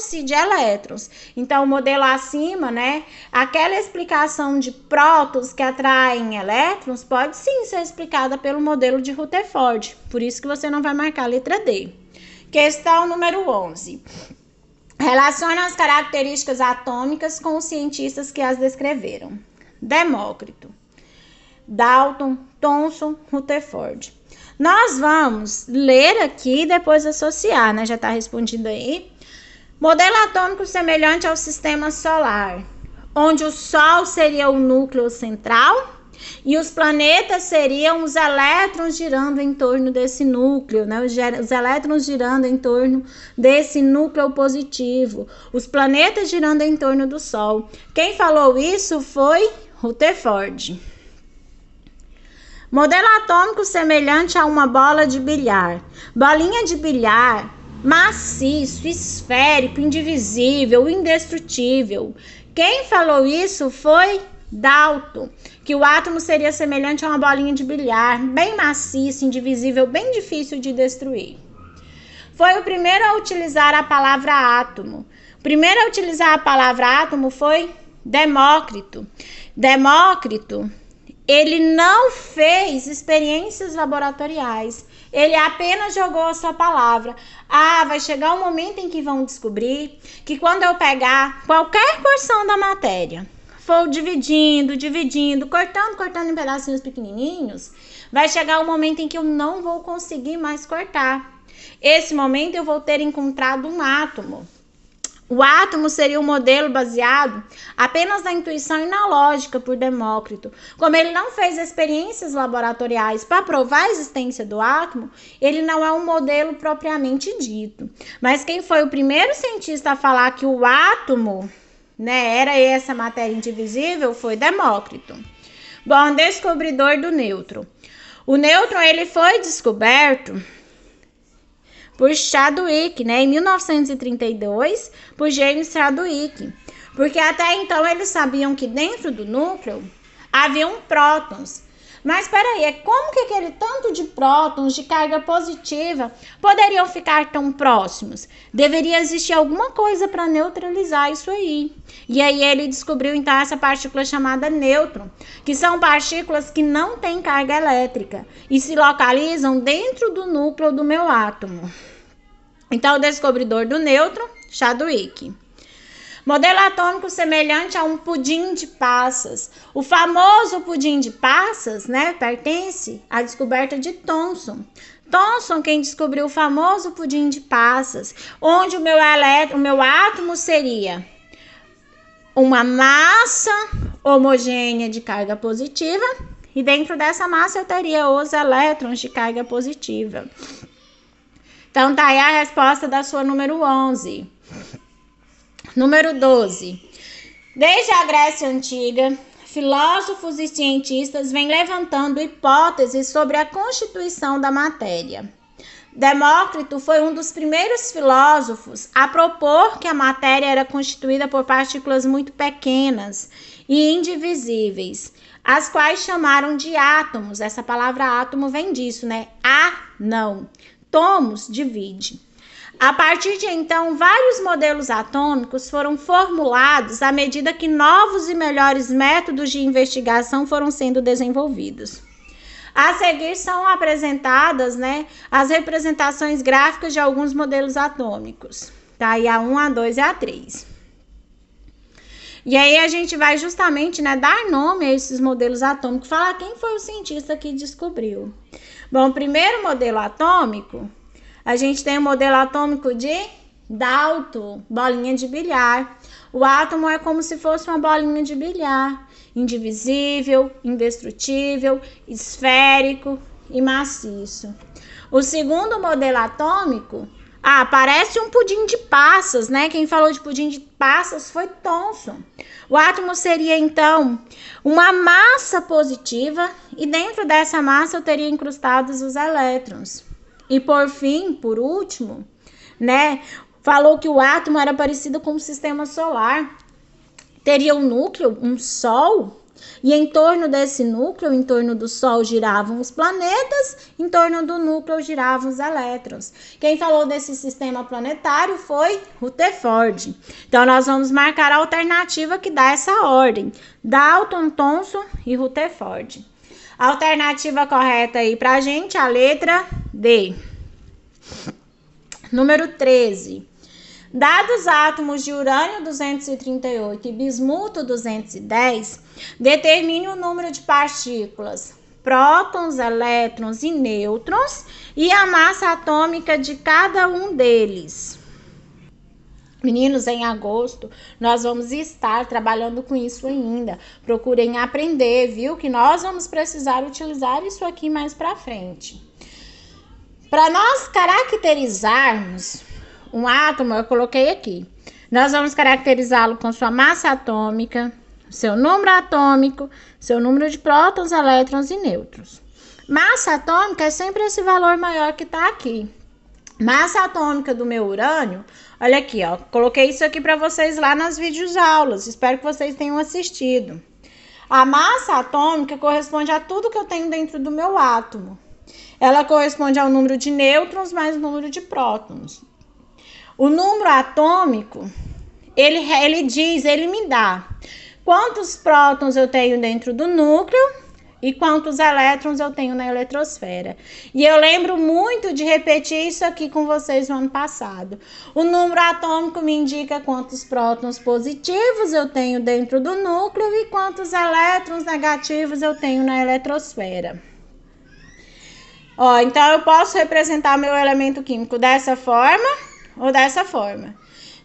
formam-se de elétrons. Então, o modelo acima, né, aquela explicação de prótons que atraem elétrons pode sim ser explicada pelo modelo de Rutherford. Por isso que você não vai marcar a letra D. Questão número 11. Relaciona as características atômicas com os cientistas que as descreveram. Demócrito, Dalton, Thomson, Rutherford. Nós vamos ler aqui e depois associar, né? Já está respondido aí. Modelo atômico semelhante ao sistema solar, onde o Sol seria o núcleo central e os planetas seriam os elétrons girando em torno desse núcleo, né? Os elétrons girando em torno desse núcleo positivo, os planetas girando em torno do Sol. Quem falou isso foi Rutherford. Modelo atômico semelhante a uma bola de bilhar. Bolinha de bilhar, maciço, esférico, indivisível, indestrutível. Quem falou isso foi Dalton, que o átomo seria semelhante a uma bolinha de bilhar, bem maciço, indivisível, bem difícil de destruir. Foi o primeiro a utilizar a palavra átomo. O primeiro a utilizar a palavra átomo foi Demócrito. Demócrito, ele não fez experiências laboratoriais, ele apenas jogou a sua palavra. Vai chegar um momento em que vão descobrir que quando eu pegar qualquer porção da matéria, for dividindo, cortando em pedacinhos pequenininhos, vai chegar um momento em que eu não vou conseguir mais cortar. Esse momento eu vou ter encontrado um átomo. O átomo seria um modelo baseado apenas na intuição e na lógica por Demócrito. Como ele não fez experiências laboratoriais para provar a existência do átomo, ele não é um modelo propriamente dito. Mas quem foi o primeiro cientista a falar que o átomo, né, era essa matéria indivisível foi Demócrito. Bom, descobridor do nêutron. O nêutron ele foi descoberto por Chadwick, né, em 1932, por James Chadwick. Porque até então eles sabiam que dentro do núcleo haviam prótons. Mas peraí, como que aquele tanto de prótons de carga positiva poderiam ficar tão próximos? Deveria existir alguma coisa para neutralizar isso aí. E aí ele descobriu então essa partícula chamada nêutron, que são partículas que não têm carga elétrica e se localizam dentro do núcleo do meu átomo. Então, o descobridor do nêutron, Chadwick. Modelo atômico semelhante a um pudim de passas. O famoso pudim de passas, né, pertence à descoberta de Thomson. Thomson, quem descobriu o famoso pudim de passas, onde o meu átomo seria uma massa homogênea de carga positiva e dentro dessa massa eu teria os elétrons de carga positiva. Então, tá aí a resposta da sua número 11. Número 12. Desde a Grécia Antiga, filósofos e cientistas vêm levantando hipóteses sobre a constituição da matéria. Demócrito foi um dos primeiros filósofos a propor que a matéria era constituída por partículas muito pequenas e indivisíveis, as quais chamaram de átomos. Essa palavra átomo vem disso, né? Não. Tomos divide. A partir de então, vários modelos atômicos foram formulados à medida que novos e melhores métodos de investigação foram sendo desenvolvidos. A seguir são apresentadas, né, as representações gráficas de alguns modelos atômicos. Tá? E a 1, a 2 e a 3. E aí a gente vai justamente, né, dar nome a esses modelos atômicos, falar quem foi o cientista que descobriu. Bom, o primeiro modelo atômico, a gente tem o modelo atômico de Dalton, bolinha de bilhar. O átomo é como se fosse uma bolinha de bilhar, indivisível, indestrutível, esférico e maciço. O segundo modelo atômico, parece um pudim de passas, né? Quem falou de pudim de passas foi Thomson. O átomo seria, então, uma massa positiva e dentro dessa massa eu teria incrustados os elétrons. E por fim, por último, né, falou que o átomo era parecido com o sistema solar. Teria um núcleo, um sol, E em torno desse núcleo, em torno do Sol, giravam os planetas, em torno do núcleo giravam os elétrons. Quem falou desse sistema planetário foi Rutherford. Então, nós vamos marcar a alternativa que dá essa ordem: Dalton, Thomson e Rutherford. A alternativa correta aí pra gente, a letra D. Número 13. Dados os átomos de urânio 238 e bismuto 210, determine o número de partículas, prótons, elétrons e nêutrons e a massa atômica de cada um deles. Meninos, em agosto, nós vamos estar trabalhando com isso ainda. Procurem aprender, viu? Que nós vamos precisar utilizar isso aqui mais para frente. Para nós caracterizarmos um átomo, eu coloquei aqui. Nós vamos caracterizá-lo com sua massa atômica, seu número atômico, seu número de prótons, elétrons e nêutrons. Massa atômica é sempre esse valor maior que está aqui. Massa atômica do meu urânio, olha aqui, ó. Coloquei isso aqui para vocês lá nas videoaulas. Espero que vocês tenham assistido. A massa atômica corresponde a tudo que eu tenho dentro do meu átomo. Ela corresponde ao número de nêutrons mais o número de prótons. O número atômico, ele me dá quantos prótons eu tenho dentro do núcleo e quantos elétrons eu tenho na eletrosfera. E eu lembro muito de repetir isso aqui com vocês no ano passado. O número atômico me indica quantos prótons positivos eu tenho dentro do núcleo e quantos elétrons negativos eu tenho na eletrosfera. Ó, então eu posso representar meu elemento químico dessa forma ou dessa forma.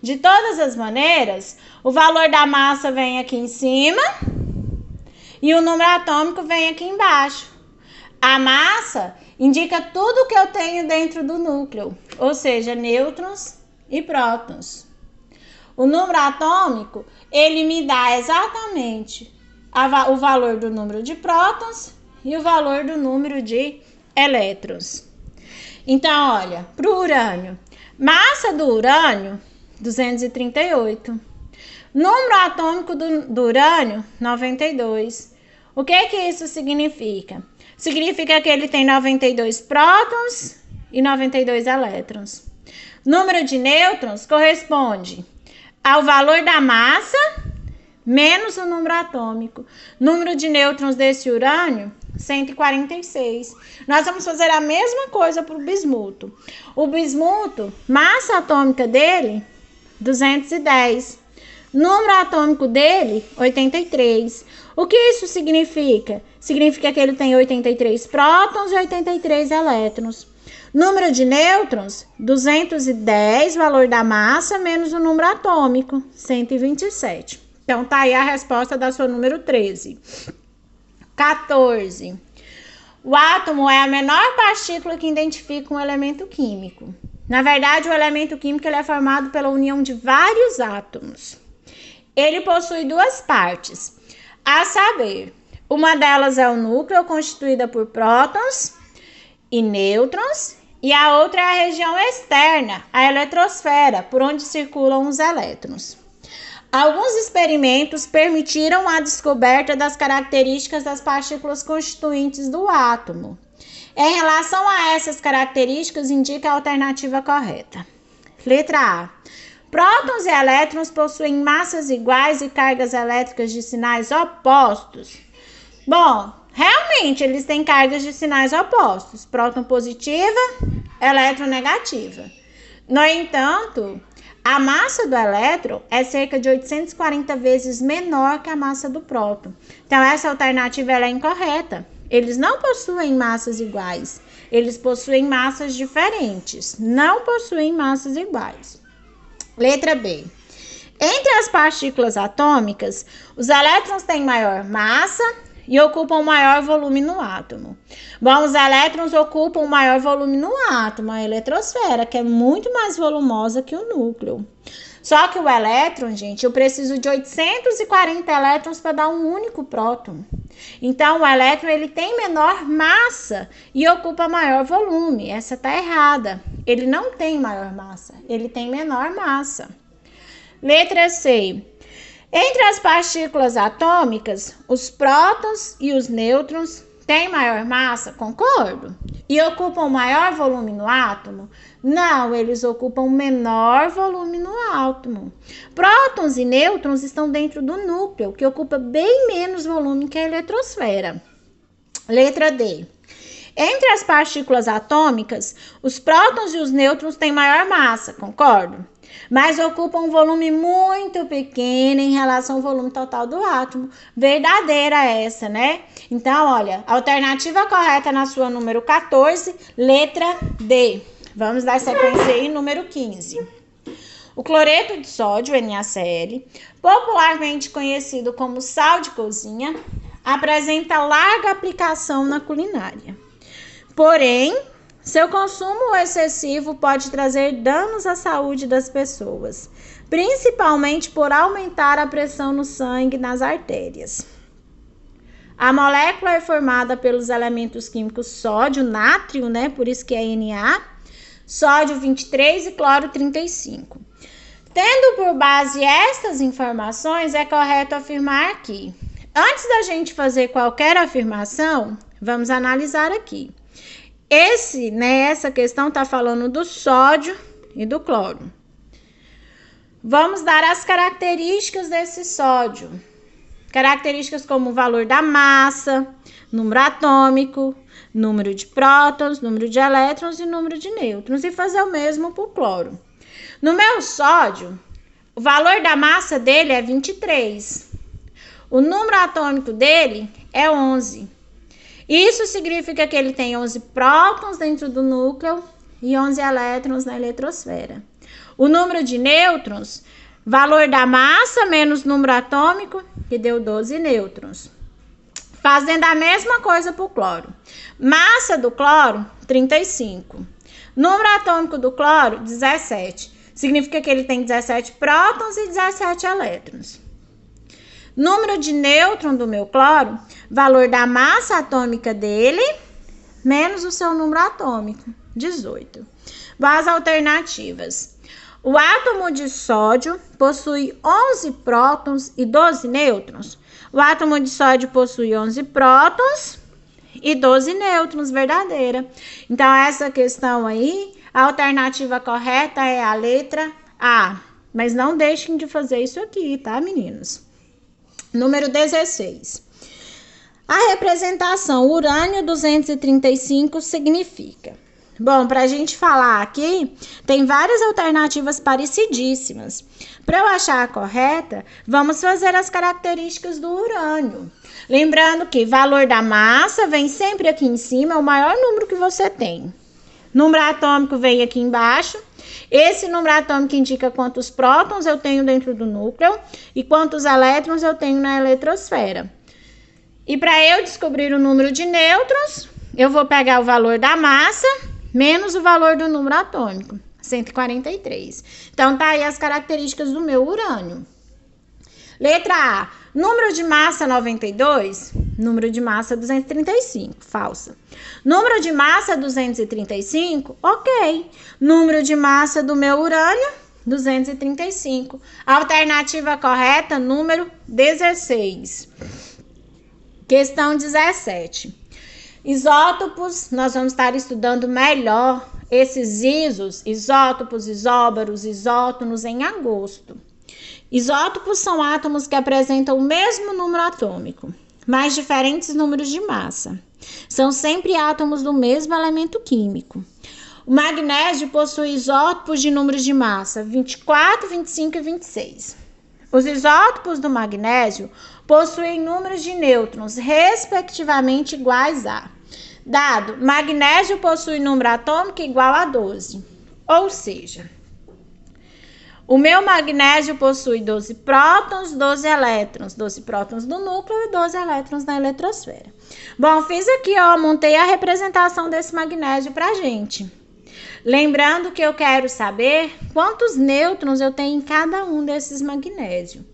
De todas as maneiras, o valor da massa vem aqui em cima e o número atômico vem aqui embaixo. A massa indica tudo que eu tenho dentro do núcleo, ou seja, nêutrons e prótons. O número atômico, ele me dá exatamente o valor do número de prótons e o valor do número de elétrons. Então, olha, para o urânio, massa do urânio, 238. Número atômico do urânio, 92. O que isso significa? Significa que ele tem 92 prótons e 92 elétrons. Número de nêutrons corresponde ao valor da massa menos o número atômico. Número de nêutrons desse urânio, 146. Nós vamos fazer a mesma coisa para o bismuto. O bismuto, massa atômica dele, 210. Número atômico dele, 83. O que isso significa? Significa que ele tem 83 prótons e 83 elétrons. Número de nêutrons, 210, valor da massa, menos o número atômico, 127. Então, tá aí a resposta da sua número 13. 14. O átomo é a menor partícula que identifica um elemento químico. Na verdade, o elemento químico ele é formado pela união de vários átomos. Ele possui duas partes, a saber, uma delas é o núcleo, constituída por prótons e nêutrons, e a outra é a região externa, a eletrosfera, por onde circulam os elétrons. Alguns experimentos permitiram a descoberta das características das partículas constituintes do átomo. Em relação a essas características, indica a alternativa correta. Letra A. Prótons e elétrons possuem massas iguais e cargas elétricas de sinais opostos. Bom, realmente eles têm cargas de sinais opostos, próton positiva, elétron negativa. No entanto, a massa do elétron é cerca de 840 vezes menor que a massa do próton. Então, essa alternativa ela é incorreta. Eles não possuem massas iguais, eles possuem massas diferentes, não possuem massas iguais. Letra B. Entre as partículas atômicas, os elétrons têm maior massa e ocupam maior volume no átomo. Bom, os elétrons ocupam maior volume no átomo, a eletrosfera, que é muito mais volumosa que o núcleo. Só que o elétron, gente, eu preciso de 840 elétrons para dar um único próton. Então, o elétron ele tem menor massa e ocupa maior volume. Essa está errada. Ele não tem maior massa, ele tem menor massa. Letra C. Entre as partículas atômicas, os prótons e os nêutrons têm maior massa, concordo? E ocupam maior volume no átomo? Não, eles ocupam menor volume no átomo. Prótons e nêutrons estão dentro do núcleo, que ocupa bem menos volume que a eletrosfera. Letra D. Entre as partículas atômicas, os prótons e os nêutrons têm maior massa, concordo? Mas ocupam um volume muito pequeno em relação ao volume total do átomo. Verdadeira essa, né? Então, olha, alternativa correta na sua número 14, letra D. Vamos dar sequência aí, número 15. O cloreto de sódio, NaCl, popularmente conhecido como sal de cozinha, apresenta larga aplicação na culinária. Porém, seu consumo excessivo pode trazer danos à saúde das pessoas, principalmente por aumentar a pressão no sangue e nas artérias. A molécula é formada pelos elementos químicos sódio, nátrio, né? Por isso que é Na, sódio 23 e cloro 35. Tendo por base estas informações, é correto afirmar que, antes da gente fazer qualquer afirmação, vamos analisar aqui. Essa questão está falando do sódio e do cloro. Vamos dar as características desse sódio. Características como o valor da massa, número atômico, número de prótons, número de elétrons e número de nêutrons. E fazer o mesmo para o cloro. No meu sódio, o valor da massa dele é 23. O número atômico dele é 11. Isso significa que ele tem 11 prótons dentro do núcleo e 11 elétrons na eletrosfera. O número de nêutrons, valor da massa menos número atômico, que deu 12 nêutrons. Fazendo a mesma coisa para o cloro. Massa do cloro, 35. Número atômico do cloro, 17. Significa que ele tem 17 prótons e 17 elétrons. Número de nêutron do meu cloro, valor da massa atômica dele, menos o seu número atômico, 18. As alternativas. O átomo de sódio possui 11 prótons e 12 nêutrons. O átomo de sódio possui 11 prótons e 12 nêutrons, verdadeira. Então, essa questão aí, a alternativa correta é a letra A. Mas não deixem de fazer isso aqui, tá, meninos? Número 16. A representação urânio 235 significa... Bom, para a gente falar aqui, tem várias alternativas parecidíssimas. Para eu achar a correta, vamos fazer as características do urânio. Lembrando que valor da massa vem sempre aqui em cima, é o maior número que você tem. Número atômico vem aqui embaixo. Esse número atômico indica quantos prótons eu tenho dentro do núcleo e quantos elétrons eu tenho na eletrosfera. E para eu descobrir o número de nêutrons, eu vou pegar o valor da massa menos o valor do número atômico, 143. Então, tá aí as características do meu urânio. Letra A, número de massa 92, número de massa 235, falsa. Número de massa 235, ok. Número de massa do meu urânio, 235. Alternativa correta, número 16. Questão 17. Isótopos, nós vamos estar estudando melhor esses isótopos, isóbaros, isótonos em agosto. Isótopos são átomos que apresentam o mesmo número atômico, mas diferentes números de massa. São sempre átomos do mesmo elemento químico. O magnésio possui isótopos de números de massa 24, 25 e 26. Os isótopos do magnésio possuem números de nêutrons, respectivamente, iguais a... Dado, magnésio possui número atômico igual a 12. Ou seja, o meu magnésio possui 12 prótons, 12 elétrons. 12 prótons no núcleo e 12 elétrons na eletrosfera. Bom, fiz aqui, ó, montei a representação desse magnésio pra gente. Lembrando que eu quero saber quantos nêutrons eu tenho em cada um desses magnésios.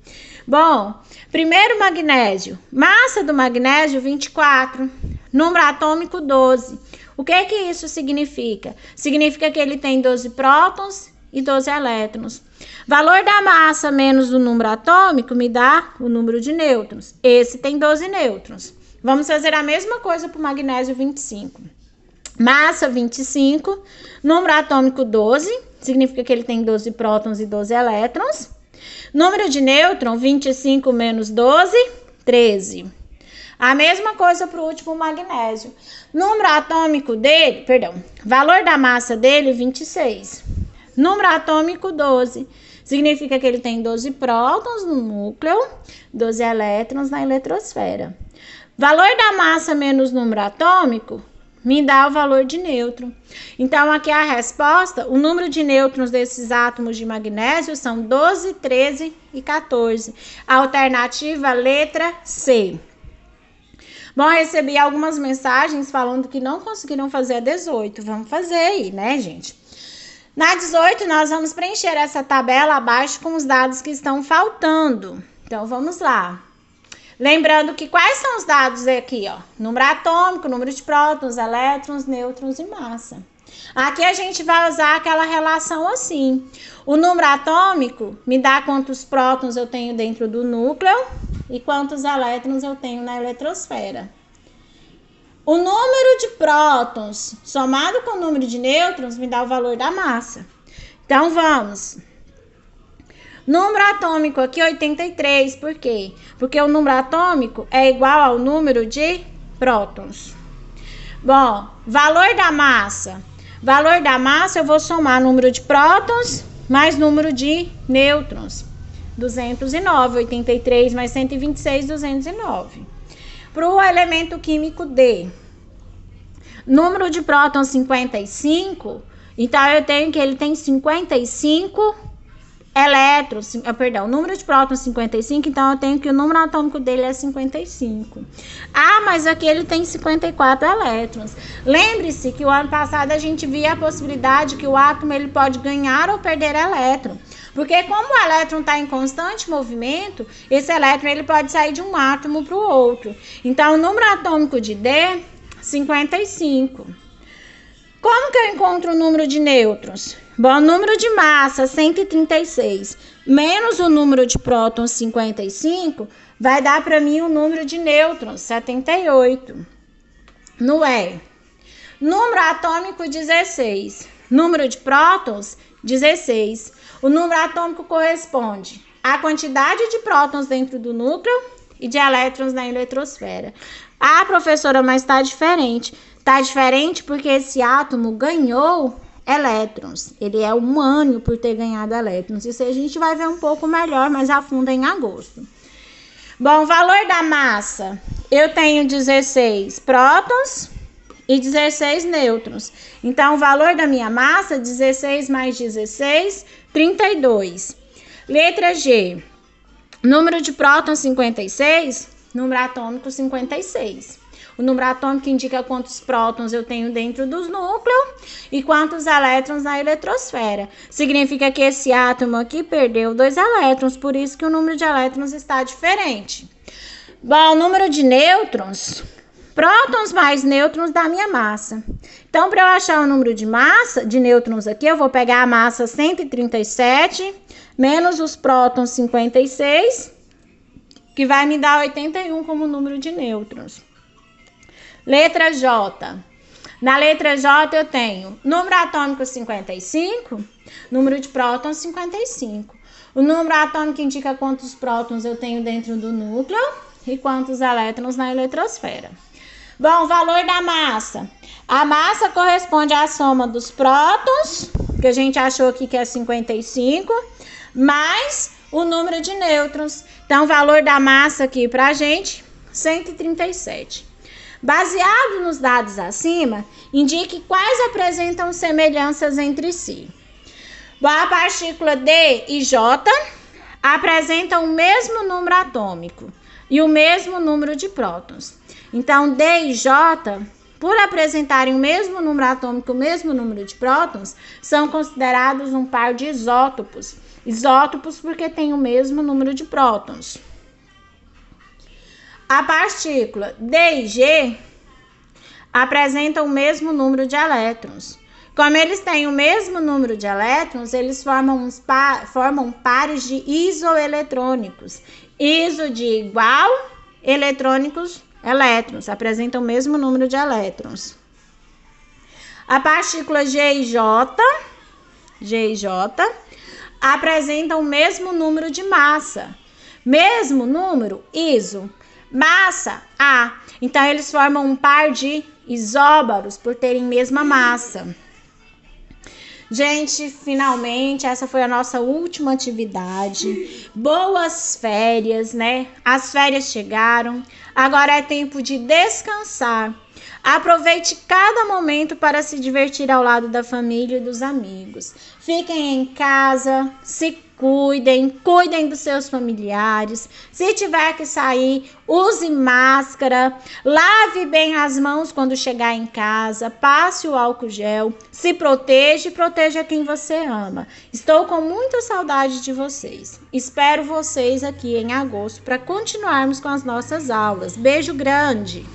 Bom, primeiro magnésio, massa do magnésio 24, número atômico 12. O que isso significa? Significa que ele tem 12 prótons e 12 elétrons. Valor da massa menos o número atômico me dá o número de nêutrons. Esse tem 12 nêutrons. Vamos fazer a mesma coisa para o magnésio 25. Massa 25, número atômico 12, significa que ele tem 12 prótons e 12 elétrons. Número de nêutron, 25 menos 12, 13. A mesma coisa para o último magnésio. Número atômico dele, valor da massa dele, 26. Número atômico 12, significa que ele tem 12 prótons no núcleo, 12 elétrons na eletrosfera. Valor da massa menos número atômico me dá o valor de nêutron. Então, aqui a resposta, o número de nêutrons desses átomos de magnésio são 12, 13 e 14. A alternativa, letra C. Bom, recebi algumas mensagens falando que não conseguiram fazer a 18. Vamos fazer aí, né, gente? Na 18, nós vamos preencher essa tabela abaixo com os dados que estão faltando. Então, vamos lá. Lembrando que quais são os dados aqui, ó? Número atômico, número de prótons, elétrons, nêutrons e massa. Aqui a gente vai usar aquela relação assim. O número atômico me dá quantos prótons eu tenho dentro do núcleo e quantos elétrons eu tenho na eletrosfera. O número de prótons somado com o número de nêutrons me dá o valor da massa. Então, vamos. Número atômico aqui, 83. Por quê? Porque o número atômico é igual ao número de prótons. Bom, valor da massa. Valor da massa, eu vou somar número de prótons mais número de nêutrons. 209, 83 mais 126, 209. Para o elemento químico D, número de prótons 55, então eu tenho que ele tem 55 elétrons, número de prótons 55, então eu tenho que o número atômico dele é 55. Ah, mas aqui ele tem 54 elétrons. Lembre-se que o ano passado a gente via a possibilidade que o átomo ele pode ganhar ou perder elétron. Porque como o elétron está em constante movimento, esse elétron ele pode sair de um átomo para o outro. Então, o número atômico de D, 55. Como que eu encontro o número de nêutrons? Bom, o número de massa, 136, menos o número de prótons, 55, vai dar para mim o número de nêutrons, 78. No E. Número atômico, 16. Número de prótons, 16. O número atômico corresponde à quantidade de prótons dentro do núcleo e de elétrons na eletrosfera. Ah, professora, mas está diferente. Está diferente porque esse átomo ganhou elétrons. Ele é humano por ter ganhado elétrons. Isso a gente vai ver um pouco melhor, mais a fundo em agosto. Bom, valor da massa. Eu tenho 16 prótons e 16 nêutrons. Então, o valor da minha massa, 16 mais 16, 32. Letra G. Número de prótons, 56. Número atômico, 56. O número atômico indica quantos prótons eu tenho dentro dos núcleos e quantos elétrons na eletrosfera. Significa que esse átomo aqui perdeu 2 elétrons, por isso que o número de elétrons está diferente. Bom, o número de nêutrons, prótons mais nêutrons da minha massa. Então, para eu achar o número de massa, de nêutrons aqui, eu vou pegar a massa 137, menos os prótons 56, que vai me dar 81 como número de nêutrons. Letra J. Na letra J eu tenho número atômico 55, número de prótons 55. O número atômico indica quantos prótons eu tenho dentro do núcleo e quantos elétrons na eletrosfera. Bom, valor da massa. A massa corresponde à soma dos prótons, que a gente achou aqui que é 55, mais o número de nêutrons. Então, o valor da massa aqui pra gente, 137. Baseado nos dados acima, indique quais apresentam semelhanças entre si. Bom, a partícula D e J apresentam o mesmo número atômico e o mesmo número de prótons. Então, D e J, por apresentarem o mesmo número atômico e o mesmo número de prótons, são considerados um par de isótopos. Isótopos porque têm o mesmo número de prótons. A partícula D e G apresentam o mesmo número de elétrons Como eles têm o mesmo número de elétrons, eles formam pares de isoeletrônicos. Iso de igual, eletrônicos, elétrons, apresentam o mesmo número de elétrons. A partícula G e J apresentam o mesmo número de massa. Mesmo número, iso. Massa, A. Então, eles formam um par de isóbaros por terem mesma massa. Gente, finalmente, essa foi a nossa última atividade. Boas férias, né? As férias chegaram. Agora é tempo de descansar. Aproveite cada momento para se divertir ao lado da família e dos amigos. Fiquem em casa, se cuidem dos seus familiares. Se tiver que sair, use máscara, lave bem as mãos quando chegar em casa, passe o álcool gel, se proteja e proteja quem você ama. Estou com muita saudade de vocês. Espero vocês aqui em agosto para continuarmos com as nossas aulas. Beijo grande!